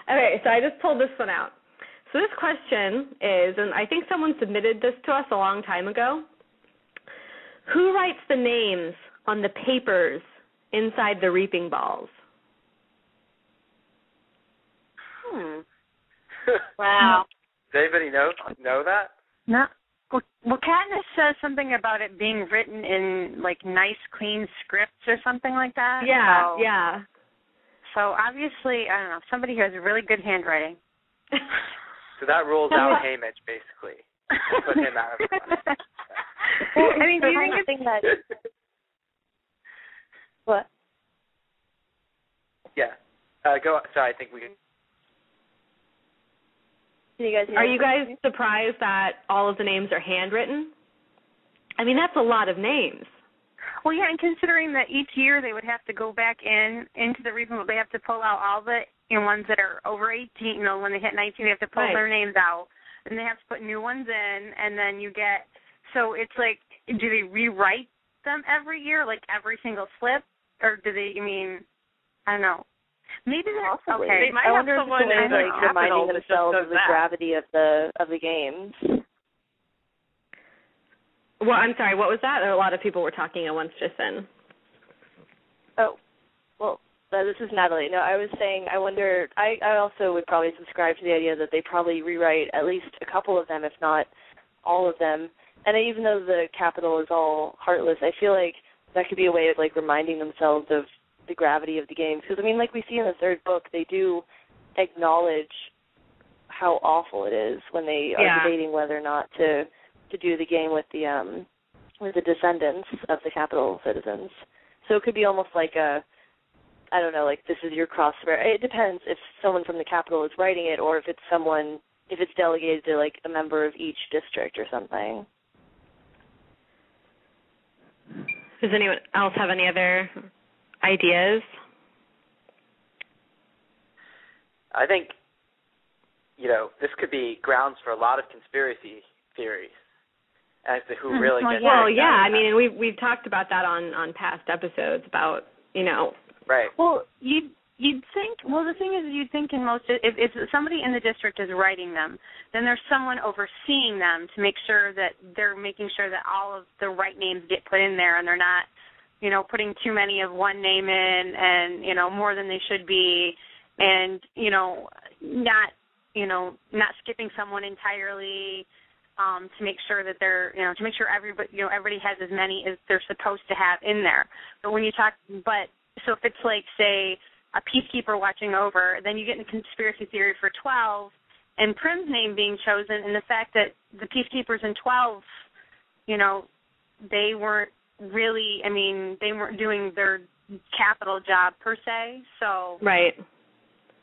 Okay, so I just pulled this one out. So this question is, and I think someone submitted this to us a long time ago, who writes the names on the papers inside the reaping balls? Wow. Does anybody know that? No. Well, Katniss says something about it being written in, like, nice, clean scripts or something like that. Yeah, yeah. So, obviously, I don't know, somebody who has really good handwriting. So that rules out Haymitch, basically. Put him out of the class. Well, I mean, do you think that... What? Yeah. Go. Sorry, I think we can... Are you guys surprised that all of the names are handwritten? I mean, that's a lot of names. Well, yeah, and considering that each year they would have to go back into the reaping, they have to pull out all the ones that are over 18. When they hit 19, they have to pull their names out, and they have to put new ones in, and then you get. So it's like, do they rewrite them every year, like every single slip, or do they? I mean, I don't know. Maybe they're okay. They might have someone reminding themselves of the gravity of the games. Well, I'm sorry, what was that? A lot of people were talking at once just then. Oh, well, this is Natalie. No, I was saying I wonder, I also would probably subscribe to the idea that they probably rewrite at least a couple of them, if not all of them. And even though the capital is all heartless, I feel like that could be a way of, like, reminding themselves of the gravity of the games. Because, I mean, like we see in the third book, they do acknowledge how awful it is when they are debating whether or not to do the game with the descendants of the capital citizens. So it could be almost like I don't know, like this is your crossfire. It depends if someone from the capital is writing it or if it's delegated to, like, a member of each district or something. Does anyone else have any other ideas? I think, this could be grounds for a lot of conspiracy theories as to who really gets it. Well, yeah, I mean, we've talked about that on past episodes about, Right. Well, you'd think, the thing is, you'd think in most, if somebody in the district is writing them, then there's someone overseeing them to make sure that they're making sure that all of the right names get put in there and they're not, putting too many of one name in and, more than they should be and, not skipping someone entirely to make sure that they're, to make sure everybody has as many as they're supposed to have in there. But when you so if it's like, say, a peacekeeper watching over, then you get into conspiracy theory for 12 and Prim's name being chosen and the fact that the peacekeepers in 12, they weren't really, they weren't doing their capital job per se. So right.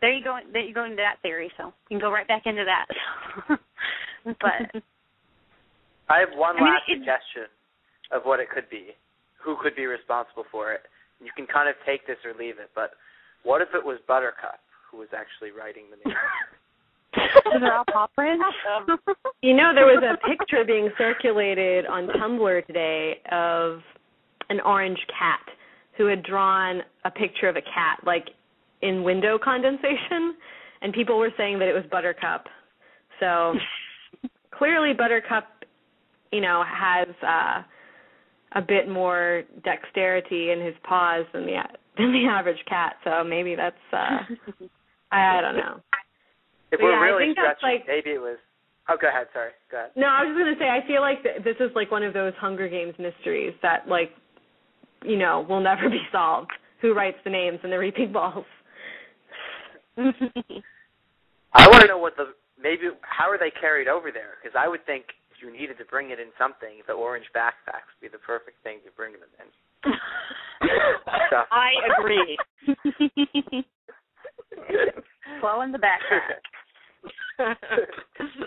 There you go into that theory, so you can go right back into that. But I have one last suggestion of what it could be, who could be responsible for it. You can kind of take this or leave it, but what if it was Buttercup who was actually writing the name? They're all paw prints? There was a picture being circulated on Tumblr today of an orange cat who had drawn a picture of a cat, like, in window condensation, and people were saying that it was Buttercup. So clearly Buttercup, has a bit more dexterity in his paws than the average cat. So maybe that's I don't know. If we're really stretching, maybe it was. Oh, go ahead. Sorry. Go ahead. No, I was just going to say, I feel like this is like one of those Hunger Games mysteries that, like, will never be solved. Who writes the names in the reaping balls? I want to know how are they carried over there? Because I would think if you needed to bring it in something, the orange backpacks would be the perfect thing to bring them in. So. I agree. Well, in the backpack.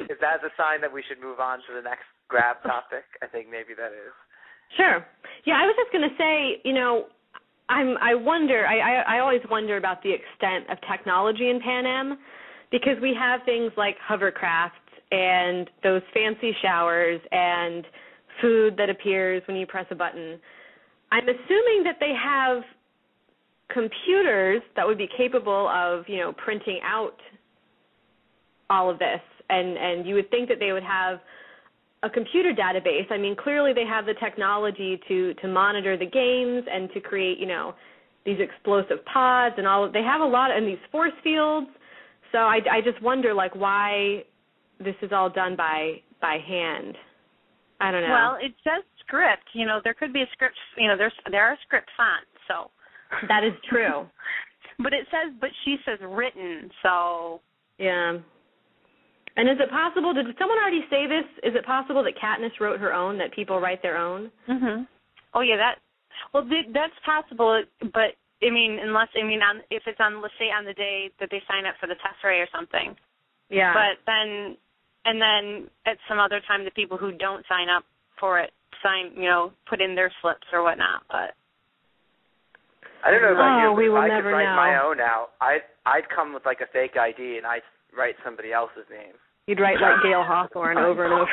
Is that a sign that we should move on to the next grab topic? I think maybe that is. Sure. Yeah, I was just going to say, I always wonder about the extent of technology in Pan Am because we have things like hovercraft and those fancy showers and food that appears when you press a button. I'm assuming that they have computers that would be capable of, printing out all of this, and you would think that they would have a computer database. I mean, clearly they have the technology to monitor the games and to create, these explosive pods and all. They have a lot, and these force fields. So I just wonder, why this is all done by hand. I don't know. Well, it says script. There could be a script. There are script fonts. So that is true. But she says written. So yeah. And is it possible? Did someone already say this? Is it possible that Katniss wrote her own? That people write their own? Mhm. Oh yeah, that's possible. But if it's on, let's say, on the day that they sign up for the tesserae or something. Yeah. But then at some other time, the people who don't sign up for it put in their slips or whatnot. But I don't know about you, but we will if I never could write know. my own out, I'd come with a fake ID and I'd write somebody else's name. You'd write Gail Hawthorne over and over.